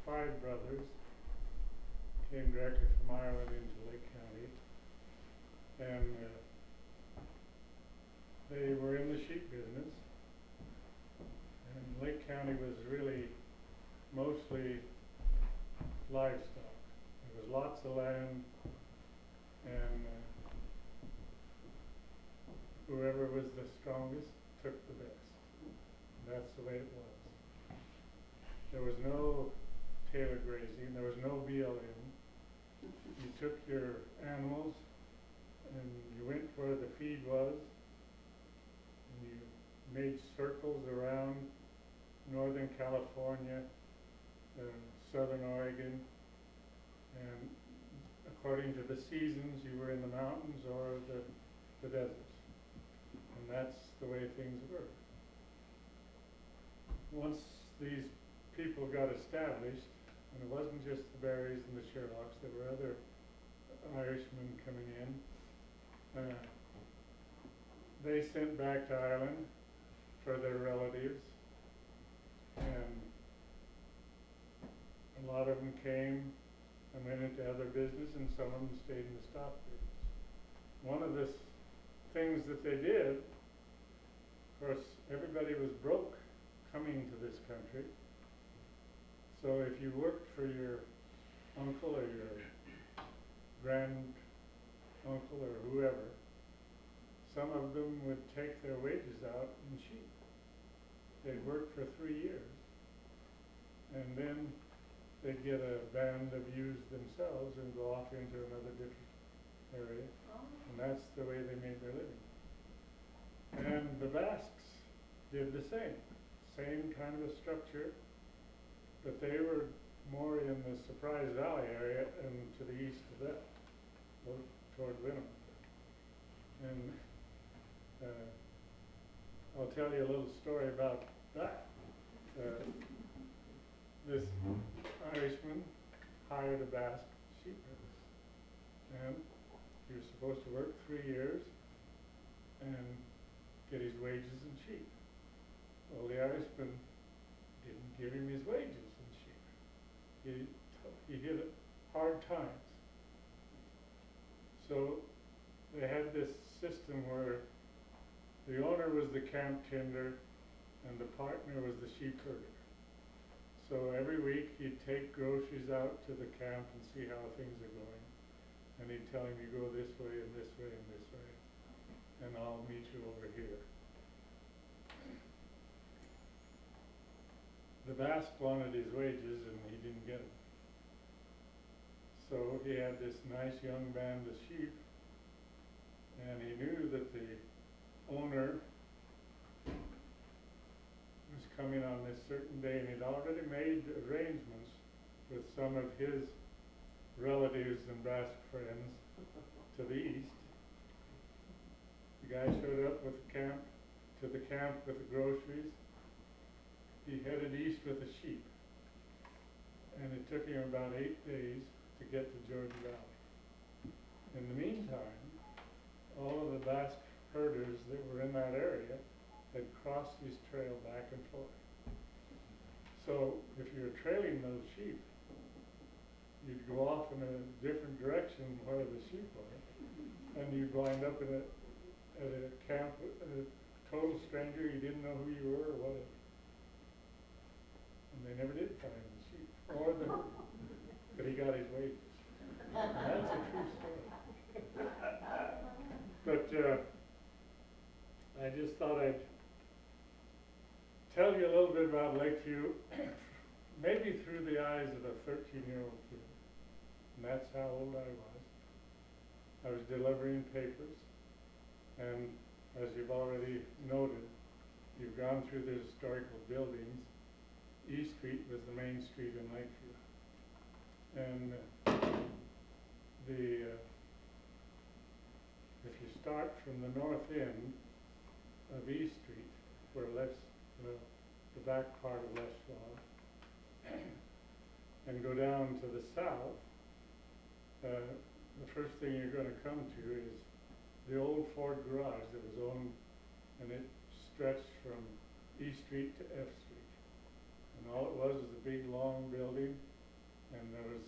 five brothers, came directly from Ireland into Lake County, and they were in the sheep business. And Lake County was really mostly livestock. There was lots of land, and whoever was the strongest took the best. That's the way it was. There was no tailor grazing. There was no BLM. You took your animals and you went where the feed was, and you made circles around Northern California, Southern Oregon, and according to the seasons, you were in the mountains or the deserts. And that's the way things were. Once these people got established, and it wasn't just the Barrys and the Sherlocks, there were other Irishmen coming in, they sent back to Ireland for their relatives, and a lot of them came and went into other business, and some of them stayed in the stock business. One of the things that they did, of course, everybody was broke coming to this country. So if you worked for your uncle or your grand uncle or whoever, some of them would take their wages out in sheep. They'd work for 3 years, and then they'd get a band of ewes themselves and go off into another different area. And that's the way they made their living. And the Basques did the same kind of a structure, but they were more in the Surprise Valley area and to the east of that, toward Winham. And I'll tell you a little story about that. This Irishman hired a Basque sheep herder, and he was supposed to work 3 years and get his wages in sheep. Well, the Irishman didn't give him his wages in sheep. He hit it hard times. So they had this system where the owner was the camp tender and the partner was the sheep herder. So every week he'd take groceries out to the camp and see how things are going. And he'd tell him, you go this way and this way and this way, and I'll meet you over here. The Basque wanted his wages and he didn't get them. So he had this nice young band of sheep, and he knew that the owner was coming on this certain day, and he'd already made arrangements with some of his relatives and Basque friends to the east. The guy showed up with the camp with the groceries. He headed east with the sheep, and it took him about 8 days to get to Georgia Valley. In the meantime, all of the Basque herders that were in that area had crossed his trail back and forth. So if you were trailing those sheep, you'd go off in a different direction where the sheep were, and you'd wind up at a camp with a total stranger. You didn't know who you were or whatever. And they never did find the sheep, but he got his wages. And that's a true story. But I just thought I'd tell you a little bit about Lakeview, maybe through the eyes of a 13-year-old kid. And that's how old I was. I was delivering papers, and as you've already noted, you've gone through the historical buildings. E Street was the main street in Lakeview. And if you start from the north end of E Street, where the back part of Les Schwab, and go down to the south, the first thing you're going to come to is the old Ford garage that was owned, and it stretched from E Street to F Street. And all it was a big long building and there was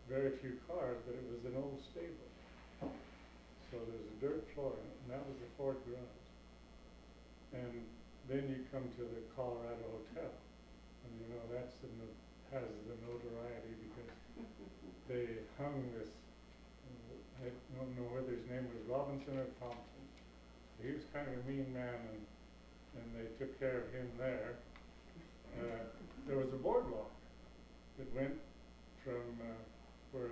very few cars, but it was an old stable. So there's a dirt floor, and that was the Ford garage. And then you come to the Colorado Hotel, and you know that's has the notoriety because they hung this. I don't know whether his name was Robinson or Thompson. He was kind of a mean man, and they took care of him there. There was a boardwalk that went from where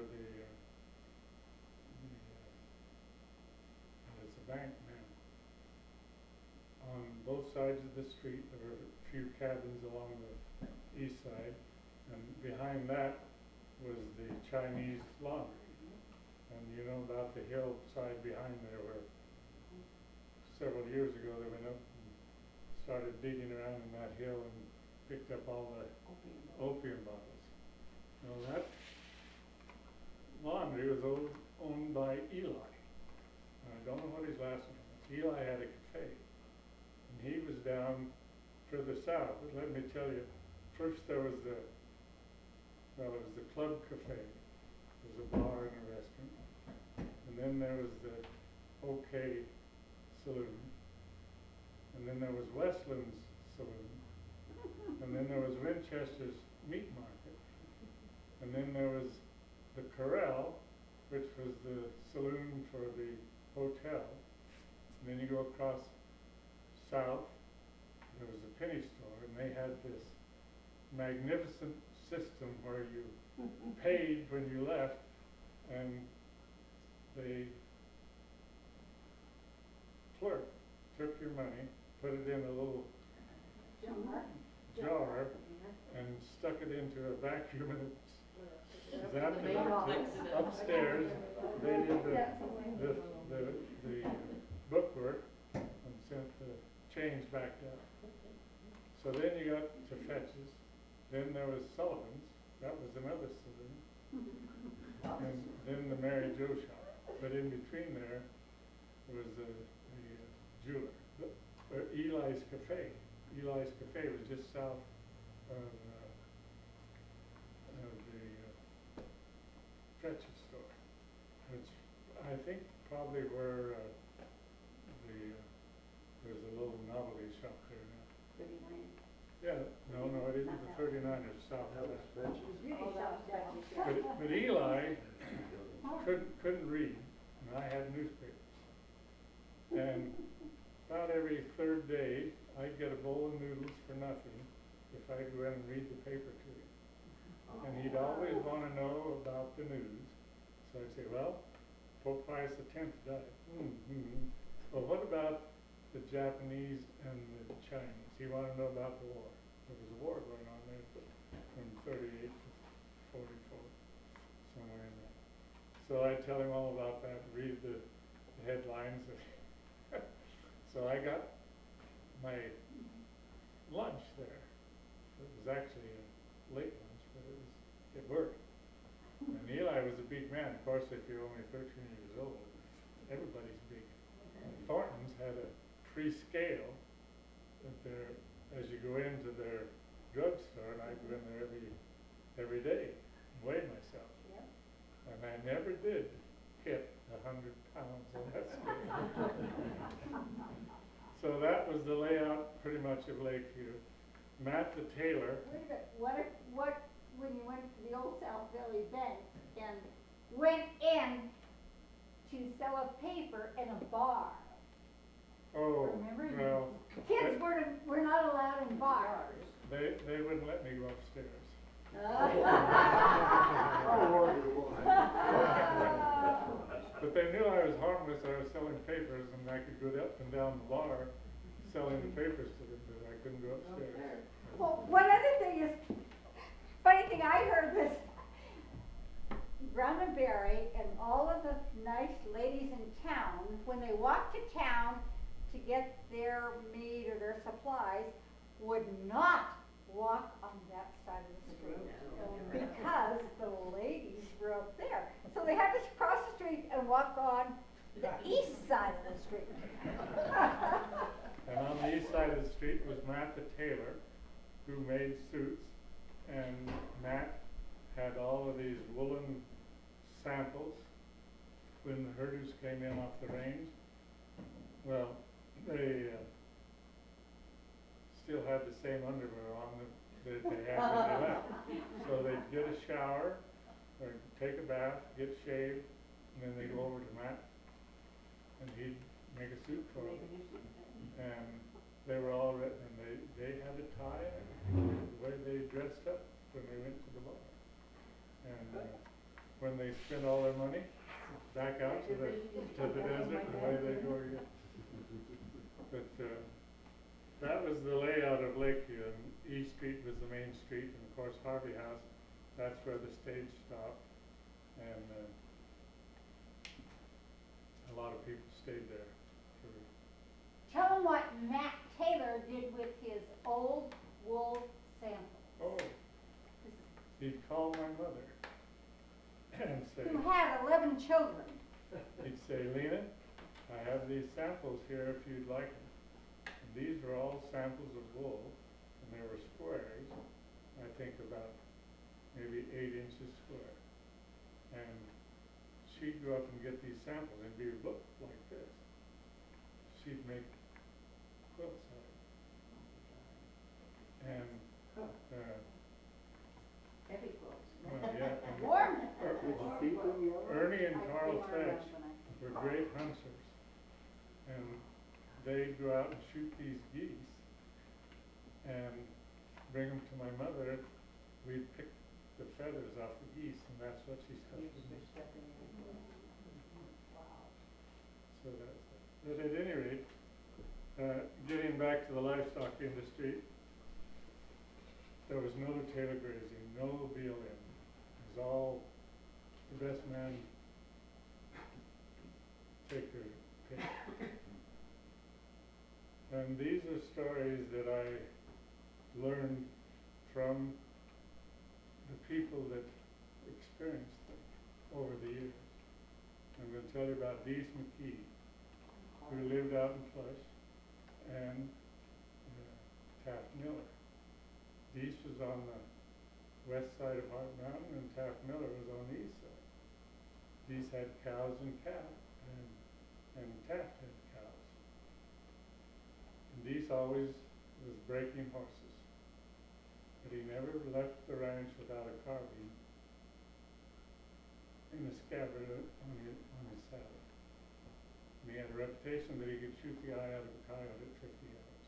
it's a bank now. On both sides of the street, there were a few cabins along the east side, and behind that was the Chinese laundry. And you know about the hillside behind there where several years ago they went up and started digging around in that hill and picked up all the opium bottles. Now that laundry was owned by Eli. I don't know what his last name was. Eli had a cafe, and he was down further south. But let me tell you, first there was it was the Club Cafe. It was a bar and a restaurant. And then there was the OK Saloon. And then there was Westland's Saloon. And then there was Winchester's Meat Market. And then there was the Corral, which was the saloon for the hotel. And then you go across south, there was a penny store, and they had this magnificent system where you paid when you left, and the clerk took your money, put it in a little jar, and stuck it into a vacuum, and it zapped it up to upstairs. They did the bookwork and sent the change back down. So then you got to Fetch's. Then there was Sullivan's. That was another saloon. And then the Mary Jo shop. But in between there was the jeweler. Eli's Cafe. Eli's Cafe was just south of the Fetch's store, which I think probably where there's a little novelty shop there now. 39. Yeah, no, it isn't the 39ers south of that. But Eli couldn't read, and I had newspapers. And about every third day, I'd get a bowl of noodles for nothing if I'd go in and read the paper to him. And he'd always want to know about the news. So I'd say, well, Pope Pius X died. Well, what about the Japanese and the Chinese? He wanted to know about the war. There was a war going on there from 38 to 44, somewhere in there. So I'd tell him all about that, read the headlines. So I got my lunch there. It was actually a late lunch, but it worked. And Eli was a big man. Of course, if you're only 13 years old, everybody's big. And Thornton's had a pre-scale that as you go into their drugstore, and I go in there every day and weigh myself. Yep. And I never did hit 100 pounds on that scale. So that was the layout pretty much of Lakeview. Matt the tailor. Wait a minute, what, when you went to the Old South Valley Bank and went in to sell a paper in a bar? Oh, Remember? well. Kids were not allowed in bars. They wouldn't let me go upstairs. But they knew I was harmless. I was selling papers, and I could go up and down the bar selling the papers to them, but I couldn't go upstairs. Well, one other thing is, funny thing I heard was Brown and Berry and all of the nice ladies in town, when they walked to town to get their meat or their supplies, would not walk on that side of the street because the ladies were up there. So they had to cross the street and walk on the east side of the street. And on the east side of the street was Matt the tailor, who made suits, and Matt had had all of these woolen samples when the herders came in off the range. Well, they still had the same underwear on that they had when they left. So they'd get a shower or take a bath, get shaved, and then they'd go over to Matt and he'd make a suit for them. And they were all and they had a tie and the way they dressed up when they went to the bar. And when they spent all their money, back out to the desert and away they go again. But that was the layout of Lakeview, and E Street was the main street, and of course Harvey House, that's where the stage stopped, and a lot of people stayed there. Tell them what Matt Taylor did with his old wool samples. Oh, he'd call my mother and say, who had 11 children. he'd say, Lena, I have these samples here if you'd like them. And these were all samples of wool, and they were squares, I think about maybe 8 inches square. And she'd go up and get these samples and be look like this. She'd make quilts out of it. And Heavy quilts. yeah, and Warm. Ernie and Carl Fetch were great hunters, and they'd go out and shoot these geese and bring them to my mother. We'd pick the feathers off the geese, and that's what she stuffed in. So that's it. But at any rate, getting back to the livestock industry, there was no tailor grazing, no BLM. It was all the best man take their pick. And these are stories that I learned from the people that experienced them over the years. I'm going to tell you about Deese McKee, who lived out in Plush, and Taft Miller. Deese was on the west side of Hart Mountain, and Taft Miller was on the east side. Deese had cows and calves, and Taft had cows. And Deese always was breaking horses, but he never left the ranch without a carbine in the scabbard on his saddle. And he had a reputation that he could shoot the eye out of a coyote at 50 yards.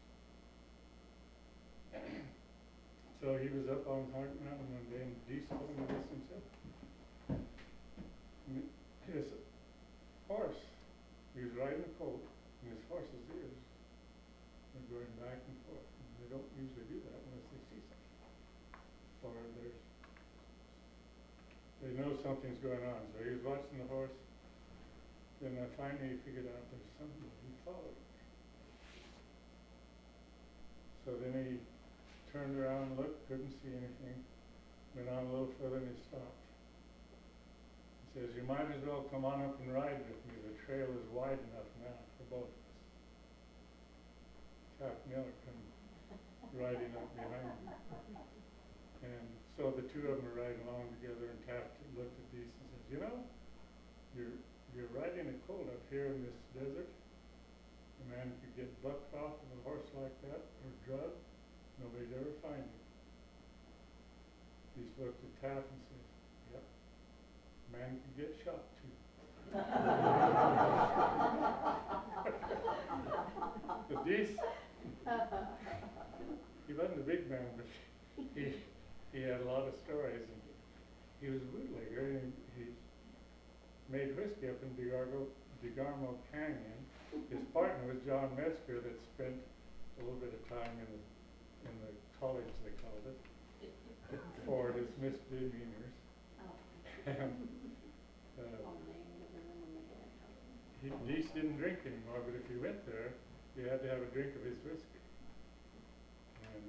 So he was up on Hart Mountain one day, and Deese told me this himself. And his horse, he was riding a colt, and his horse's ears were going back and forth. And they don't usually do that unless they see something. Or they know something's going on. So he was watching the horse. Then finally he figured out there's somebody following. So then he turned around and looked, couldn't see anything. Went on a little further and he stopped. He says, you might as well come on up and ride with me. The trail is wide enough now for both of us. Taft Miller come riding up behind me. And so the two of them are riding along together, and Taft looked at Deese and says, you know, you're riding a colt up here in this desert. A man could get bucked off of a horse like that or drugged. Nobody'd ever find him. Deese looked at Taft and says, yep, a man could get shot too. But Deese, he wasn't a big man, but he had a lot of stories, and he was a bootlegger, and he made whiskey up in DeGarmo Canyon. His partner was John Metzger, that spent a little bit of time in the college, they called it, for his misdemeanors. And Deese didn't drink anymore, but if you went there, you had to have a drink of his whiskey. And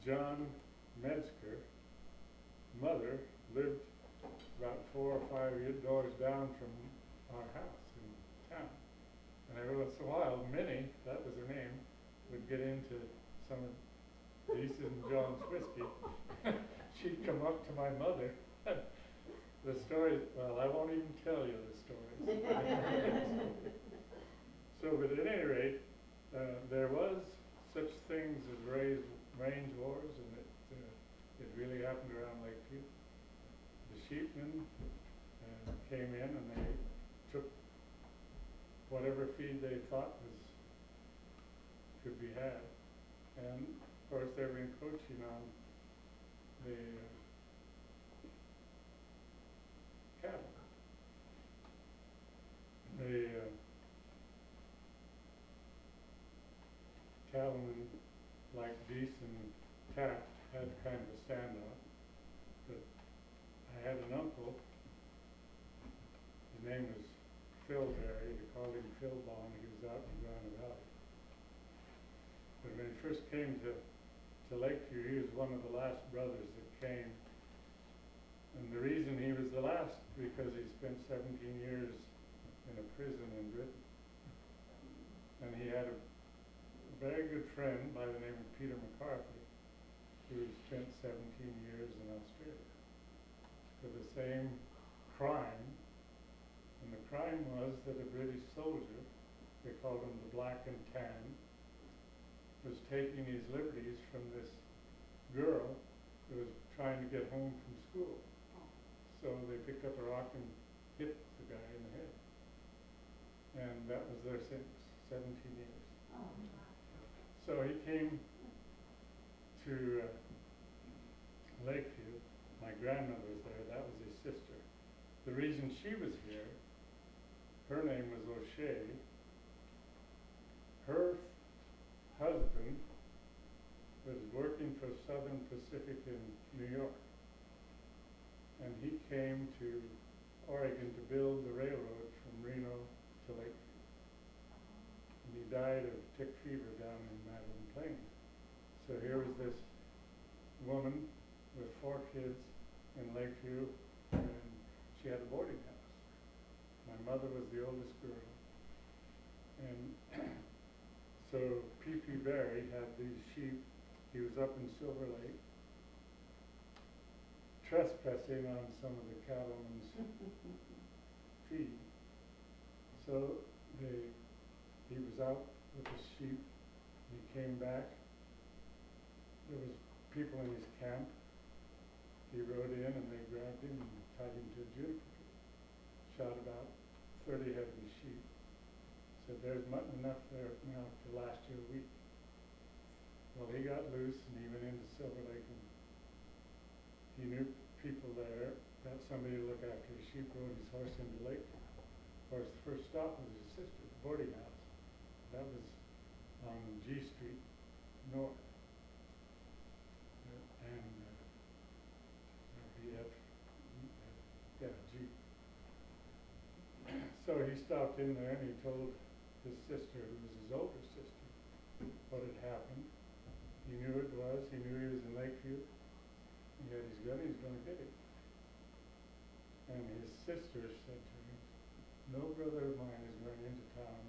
John Metzger, mother, lived about 4 or 5 doors down from our house in town. And every once in a while, Minnie, that was her name, would get into some of Reese's and John's whiskey, she'd come up to my mother. The story, well, I won't even tell you the stories. So, but at any rate, there was such things as range wars, and it really happened around Lakeview. The sheepmen came in and they took whatever feed they thought could be had, and of course they were encroaching on the cattle. The cattlemen like Dease and Taft had kind of a standoff, but I had an uncle, his name was Phil Berry, they called him Phil Bond, he was out in Grand Valley. But when he first came to Lakeview, he was one of the last brothers that came. And the reason he was the last, because he spent 17 years in a prison in Britain. And he had a very good friend by the name of Peter McCarthy, who spent 17 years in Australia for the same crime. And the crime was that a British soldier, they called him the Black and Tan, was taking his liberties from this girl who was trying to get home from school. So they picked up a rock and hit the guy in the head. And that was their sentence, 17 years. Oh, So he came to Lakeview. My grandmother was there, that was his sister. The reason she was here, her name was O'Shea. Her husband was working for Southern Pacific in New York. And he came to Oregon to build the railroad from Reno to Lakeview. And he died of tick fever down in Madeline Plains. So here was this woman with 4 kids in Lakeview, and she had a boarding house. My mother was the oldest girl. And so P.P. Berry had these sheep. He was up in Silver Lake, trespassing on some of the cattlemen's feed. So he was out with the sheep. He came back. There was people in his camp. He rode in and they grabbed him and tied him to a juniper tree. Shot about 30 head of his sheep. Said there's mutton enough there now to last you a week. Well, he got loose and he went into Silver Lake, and he knew people there, got somebody to look after his sheep, rode his horse into Lake. Of course, the first stop was his sister's boarding house. That was on G Street North. And G. So he stopped in there and he told his sister, who was his older sister, what had happened. He knew it was. He knew he was in Lakeview. He had his gun. He was going to get him. And his sister said to him, "No brother of mine is going into town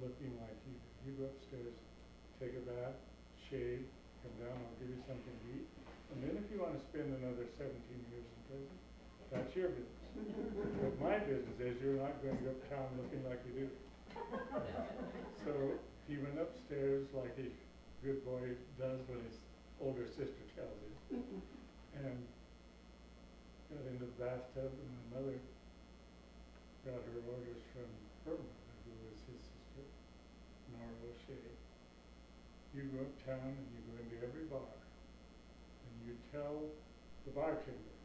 looking like you do. You go upstairs, take a bath, shave, come down. I'll give you something to eat. And then if you want to spend another 17 years in prison, that's your business. But my business is you're not going to go uptown looking like you do." So he went upstairs like a good boy does when his older sister tells him, and got into the bathtub, and my mother got her orders from her mother, who was his sister, Nora O'Shea. You go uptown and you go into every bar, and you tell the bartender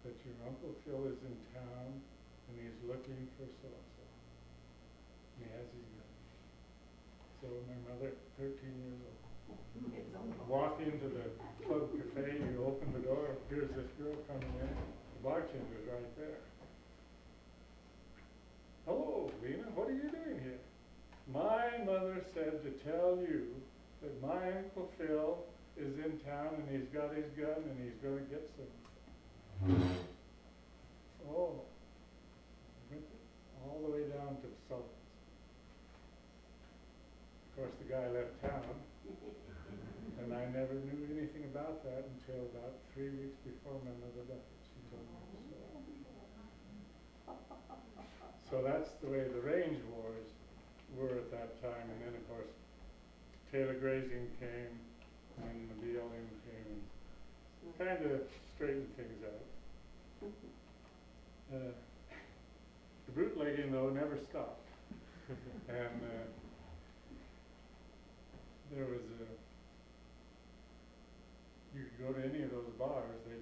that your Uncle Phil is in town and he's looking for so-and-so. And he has his gun. So my mother, 13 years old, walk into the club cafe, you open the door, here's this girl coming in, the bartender's right there. "Hello, Lena, what are you doing here?" "My mother said to tell you that my Uncle Phil is in town and he's got his gun and he's going to get some." Oh, went all the way down to Sullivan's. Of course, the guy left town, and I never knew anything anything about that until about 3 weeks before my mother died. She told me the story. So that's the way the range wars were at that time. And then, of course, Taylor grazing came, and the BLM came, and kind of straightened things out. The bootlegging, though, never stopped. And there was you could go to any of those bars, they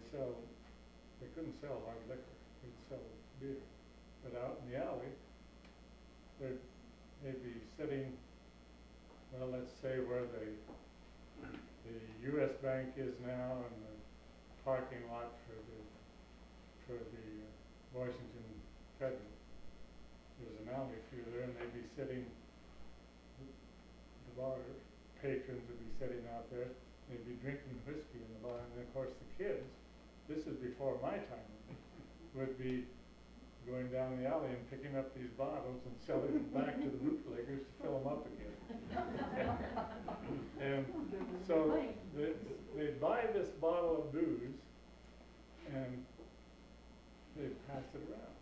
couldn't sell hard liquor, they'd sell beer. But out in the alley, they'd be sitting, well, let's say where the US Bank is now, and the parking lot for the Washington Federal. There's an alley through there, and they'd be sitting, the bar patrons would be sitting out there, they'd be drinking whiskey in the bar, and then of course the kids, this is before my time, would be going down the alley and picking up these bottles and selling them back to the bootleggers to fill them up again. And so they'd buy this bottle of booze and they'd pass it around.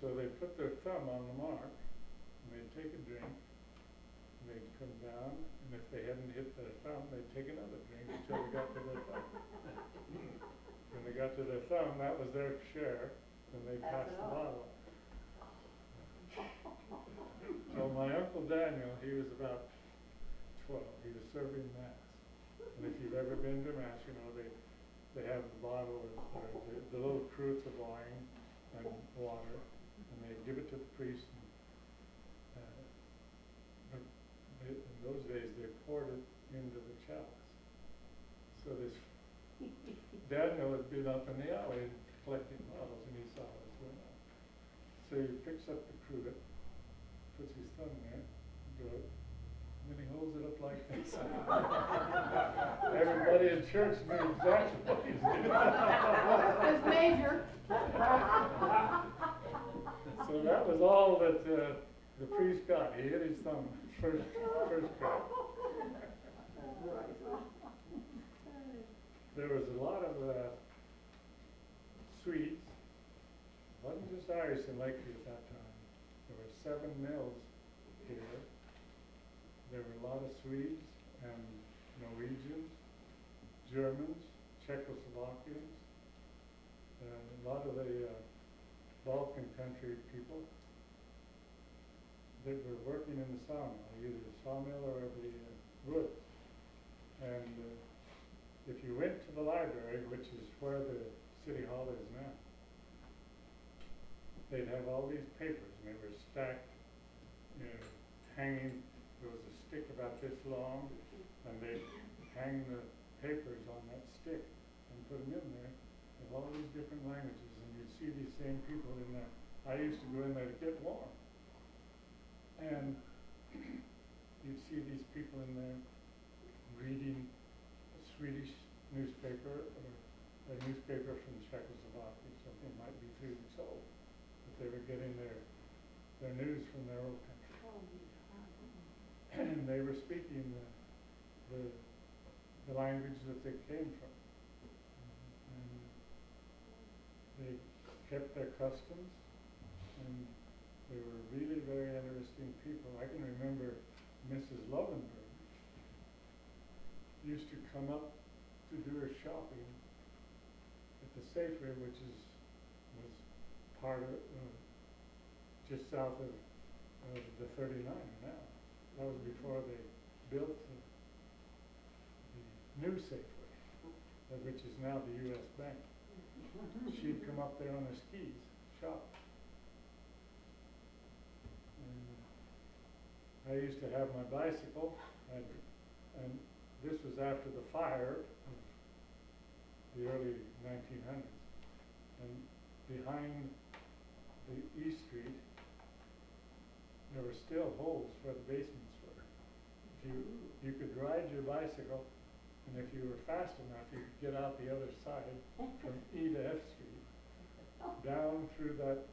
So they'd put their thumb on the mark and they'd take a drink and they'd come down, and if they hadn't hit their thumb, they'd take another drink until they got to their thumb. When they got to their thumb, that was their share, and they'd pass the bottle. So my Uncle Daniel, he was about 12. He was serving Mass. And if you've ever been to Mass, you know, they have the bottle or the little cruse of wine and water, and they give it to the priest. In those days, they poured it into the chalice. So this Daniel had been up in the alley collecting bottles, and he saw what was going on. So he picks up the cruet, puts his thumb there, and then he holds it up like this. Everybody in church knew exactly what he's doing. It was major. So that was all that the priest got. He hit his thumb first crack. There was a lot of sweets. It wasn't just Irish in Lakeview at that time. There were 7 mills here. There were a lot of Swedes and Norwegians, Germans, Czechoslovakians, a lot of the Balkan country people that were working in the sawmill, either the sawmill or the woods. And if you went to the library, which is where the City Hall is now, they'd have all these papers, and they were stacked, you know, hanging. There was a stick about this long, and they'd hang the papers on that stick and put them in there of all these different languages, and you'd see these same people in there. I used to go in there to get warm, and you'd see these people in there reading a Swedish newspaper or a newspaper from Czechoslovakia, something might be 3 weeks old, but they were getting their news from their old country. And they were speaking the language that they came from. And they kept their customs, and they were really very interesting people. I can remember Mrs. Lovenberg used to come up to do her shopping at the Safeway, which was part of just south of the 39 now. That was before they built the new Safeway, which is now the US Bank. She'd come up there on her skis, shop. And I used to have my bicycle, and this was after the fire of the early 1900s. And behind the East Street, there were still holes where the basements were. You could ride your bicycle, and if you were fast enough, you could get out the other side from E to F Street, down through that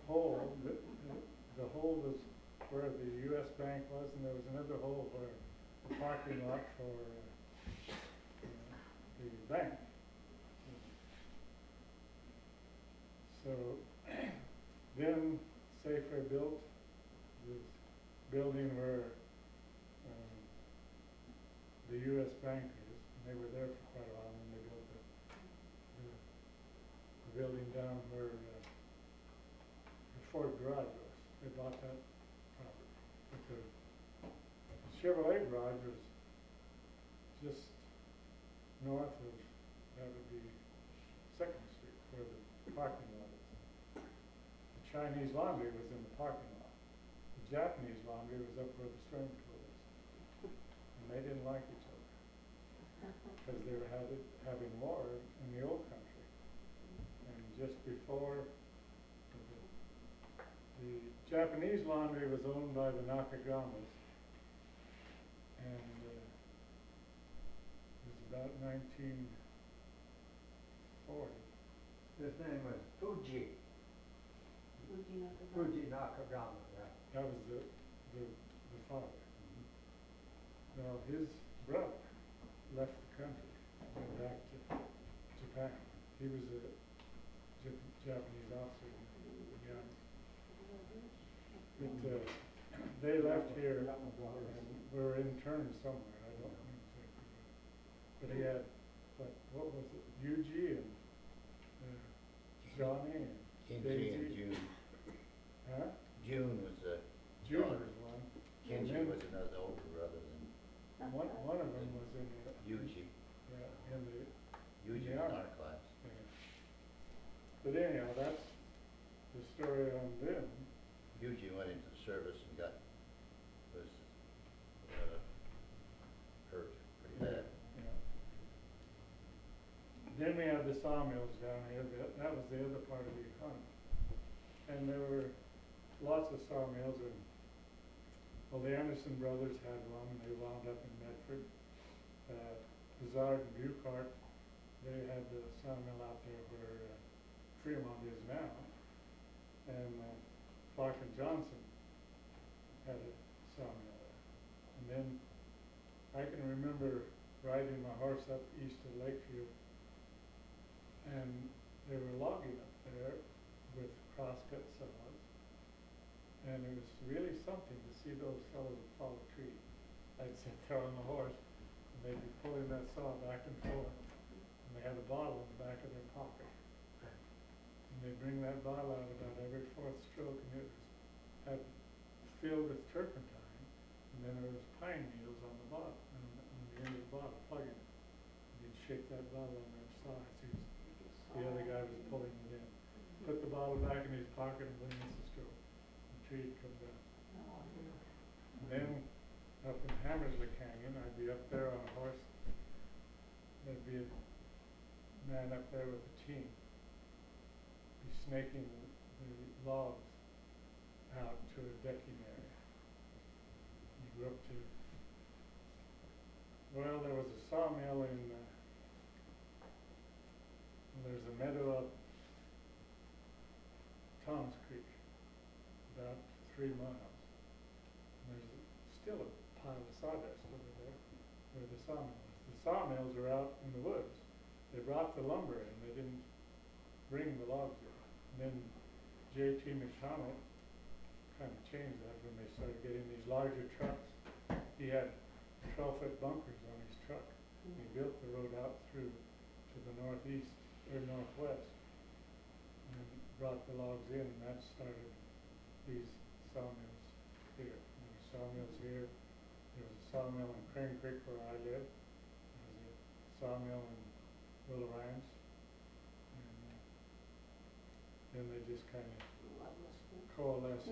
hole. The hole was where the US Bank was, and there was another hole where the parking lot for U.S. bankers, and they were there for quite a while, and they built the building down where the Ford garage was. They bought that property. But the Chevrolet garage was just north of, that would be 2nd Street, where the parking lot is. The Chinese laundry was in the parking lot. The Japanese laundry was up where the swimming pool is. And they didn't like each other because they were having war in the old country. And just before, the Japanese laundry was owned by the Nakagamas, and it was about 1940. His name was Fuji Nakagama, yeah. That was the father. Now his brother left the country and went back to Japan. He was a Japanese officer in the army. But they left here and were interned somewhere. I don't know exactly where. But he had, what was it? Yuji and Johnny and Kenji Daisy. and June. Huh? June was the June daughter. was one. Kenji then was another older brother than one of them was in the Yuji. yeah, in the Yuji Yeah. was in our class. yeah. But anyhow, that's the story on them. Yuji went into the service and was hurt pretty bad. Yeah. Then we had the sawmills down here. That was the other part of the economy. And there were lots of sawmills, and well, the Anderson brothers had one, and they wound up in Medford. Bizarre and Bucart, they had the sawmill out there where Fremont is now. And Clark and Johnson had a sawmill there. And then I can remember riding my horse up east of Lakeview, and they were logging up there with crosscut saws, and it was really something to see those fellows follow a tree. I'd sit there on the horse, and they'd be pulling that saw back and forth, and they had a bottle in the back of their pocket. And they'd bring that bottle out about every 4th stroke, and it was filled with turpentine, and then there was pine needles on the bottom, on the end of the bottle, plugging it. And you'd shake that bottle on their saw as the other guy was pulling it in. Put the bottle back in his pocket and bring us a stroke. The tree would come down. And then up in Hammersley Canyon, I'd be up there on a horse. There'd be a man up there with a team. Be snaking the logs out to a decking area. You go up to, well, there was a sawmill in, there's a meadow up Thomas Creek, about 3 miles. And there's still a pile of sawdust over there where the sawmill is. The sawmills are out in the woods. They brought the lumber in, they didn't bring the logs in. And then J.T. McConnell kind of changed that when they started getting these larger trucks. He had 12-foot bunkers on his truck. He built the road out through to the northeast or northwest and brought the logs in, and that started these sawmills here. There were sawmills here. There was a sawmill in Crane Creek where I live. There was a sawmill in Willow Ranch. And then they just kind of coalesced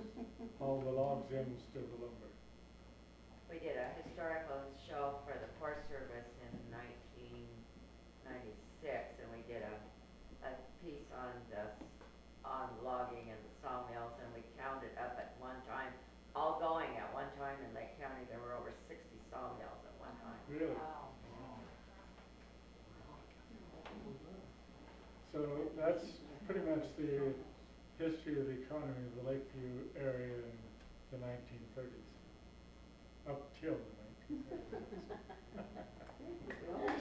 all the logs in to the lumber. We did a historical show for the Forest Service in 1996, and we did a piece on logging and the sawmills, and we counted up at one time, all going at one time in Lake County, there were over 60 sawmills at one time. Really? Wow. So that's pretty much the history of the economy of the Lakeview area in the 1930s, up till the 1930s.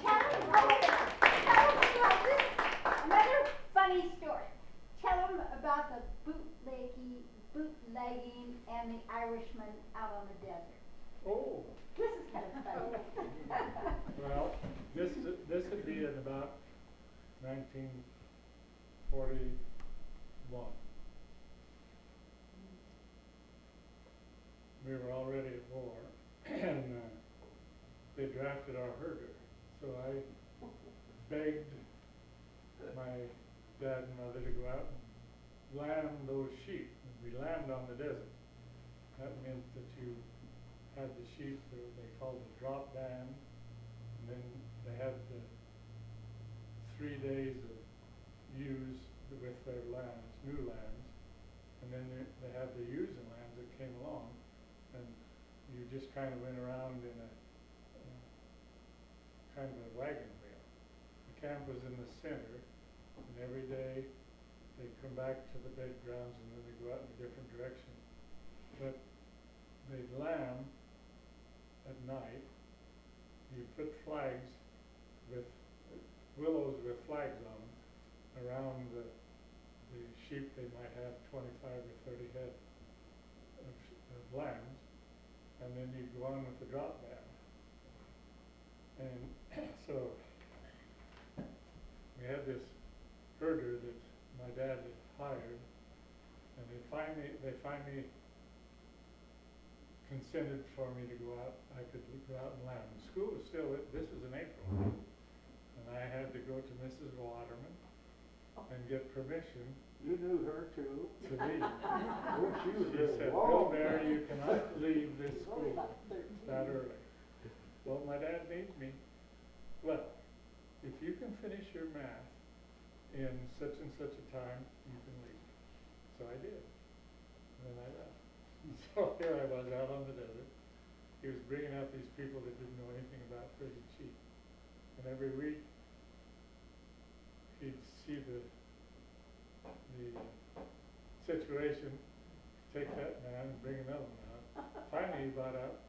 Tell them about this. Another funny story. Tell them about the bootlegging and the Irishman out on the desert. Oh, This is kind of funny. well, this would be in about 1941. We were already at war, and they drafted our herder. So I begged my dad and mother to go out and lamb those sheep. We lambed on the desert. That meant that you had the sheep, they called it drop band, and then they had the 3 days of ewes with their lambs, new lambs, and then they had the ewes and lambs that came along, and you just kind of went around in a kind of a wagon wheel. The camp was in the center, and every day they'd come back to the bed grounds and then they'd go out in a different direction. But they'd lamb at night. You put flags with willows with flags on them around the sheep. They might have 25 or 30 head of lambs, and then you go on with the drop band. And so we had this herder that my dad had hired, and they finally consented for me to go out. I could go out and lamb. The school was still, this was in April, and I had to go to Mrs. Waterman and get permission You knew her too. to leave. Oh, she was She really said, long. "Bill Barry, you cannot leave this school that early." Well, my dad needs me. Well, if you can finish your math in such and such a time, you can leave. So I did. And then I left. So here I was out on the desert. He was bringing out these people that didn't know anything about raising sheep. And every week, he'd see the situation, take that man and bring another one out. Finally, he brought out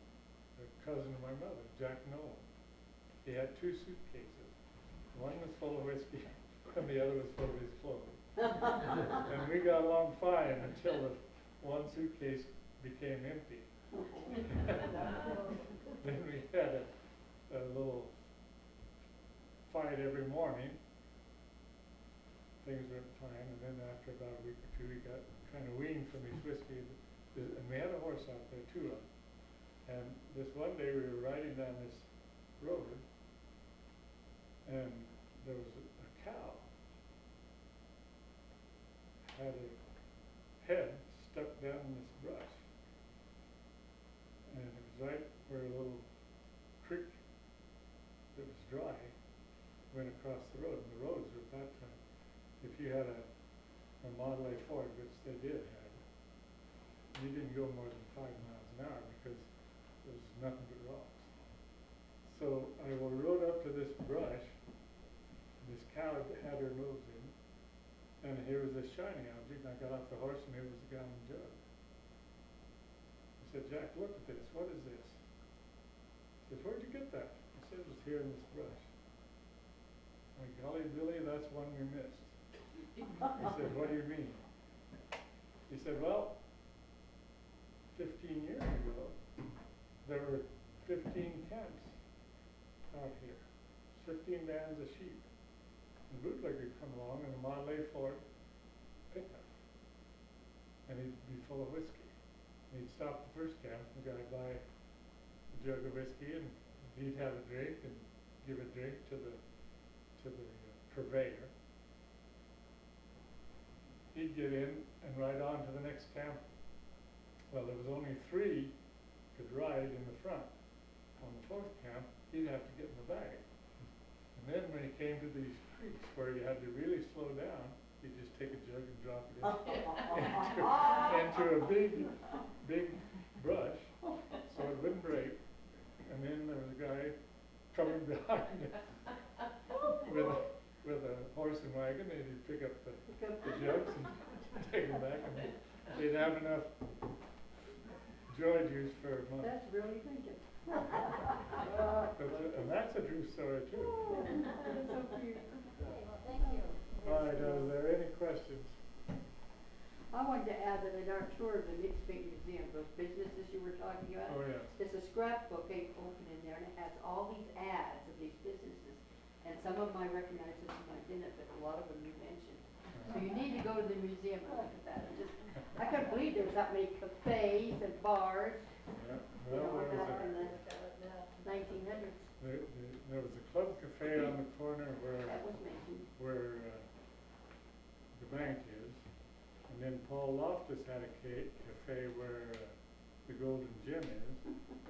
a cousin of my mother, Jack Nolan. He had 2 suitcases. One was full of whiskey, and the other was full of his clothes. And we got along fine until the one suitcase became empty. Then we had a little fight every morning. Things went fine, and then after about a week or 2, he got kind of weaned from his whiskey. And we had a horse out there, 2 of them. And this one day we were riding down this road, and there was a cow had a head stuck down in this brush, and it was right where a little creek that was dry went across the road. And the roads at that time, if you had a Model A Ford, which they did have, you didn't go more than 5 miles an hour because there was nothing but rocks. So I rode up to this brush. This cow had her nose in, and here was this shiny object. And I got off the horse, and here was the gallon jug. I said, "Jack, look at this. What is this?" He says, "Where'd you get that?" I said, "It was here in this brush." "My golly, Billy, that's one we missed." He said, "What do you mean?" He said, "Well, 15 years ago, there were 15 camps out here, 15 bands of sheep. The bootlegger would come along in a Model A Ford pickup, and he'd be full of whiskey. And he'd stop the first camp, and the guy would buy a jug of whiskey, and he'd have a drink and give a drink to the purveyor. He'd get in and ride on to the next camp. Well, there was only 3 could ride in the front. On the 4th camp, he'd have to get in the back. And then when he came to these creeks where you had to really slow down, he'd just take a jug and drop it into a big brush so it wouldn't break. And then there was a guy coming behind with a horse and wagon, and he'd pick up the jugs and take them back, and they'd have enough joy juice for a month. That's really thinking. And that's a true story too. That's so cute. Okay, well, thank you. All right, are there any questions? I wanted to add that aren't sure of the Mixed Museum, those businesses you were talking about. Oh, yes. There's a scrapbook open in there, and it has all these ads of these businesses. And some of them I recognize, some of them I didn't, but a lot of them you mentioned. So you need to go to the museum and look at that. It just, I couldn't believe there was that many cafes and bars, Yeah, you know, well, there was back in a, the 1900s. there was a club cafe on the corner That was mentioned. where the bank is. And then Paul Loftus had a cafe where the Golden Gym is.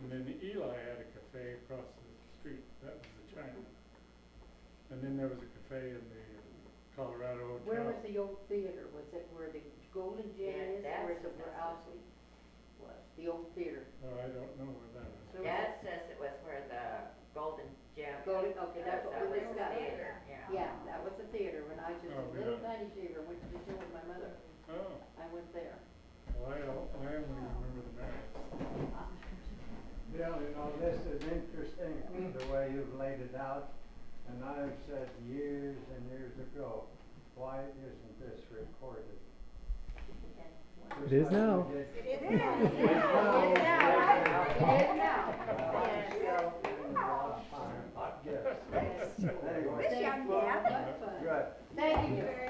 And then Eli had a cafe across the street. That was the China. And then there was a cafe in the Colorado Hotel. Where was the old theater? Was it where the Golden Gym Yeah, is, or is that's- it where that's- Owsley was? The old theater. Oh, I don't know where that is. So- Dad says it was where the Golden Gym. Golden, okay, that's what we was the discussed. theater, yeah. Yeah, that was the theater when I was just Oh, a little yeah. tiny shaver, went to the show with my mother. Oh, I went there. well, I only remember the Marriott. Yeah, you know, this is interesting, the way you've laid it out, and I've said years and years ago, why isn't this recorded? It is now. It is. It is now. It is now. Yes. Anyway, This young man. That's fun. good. Thank you very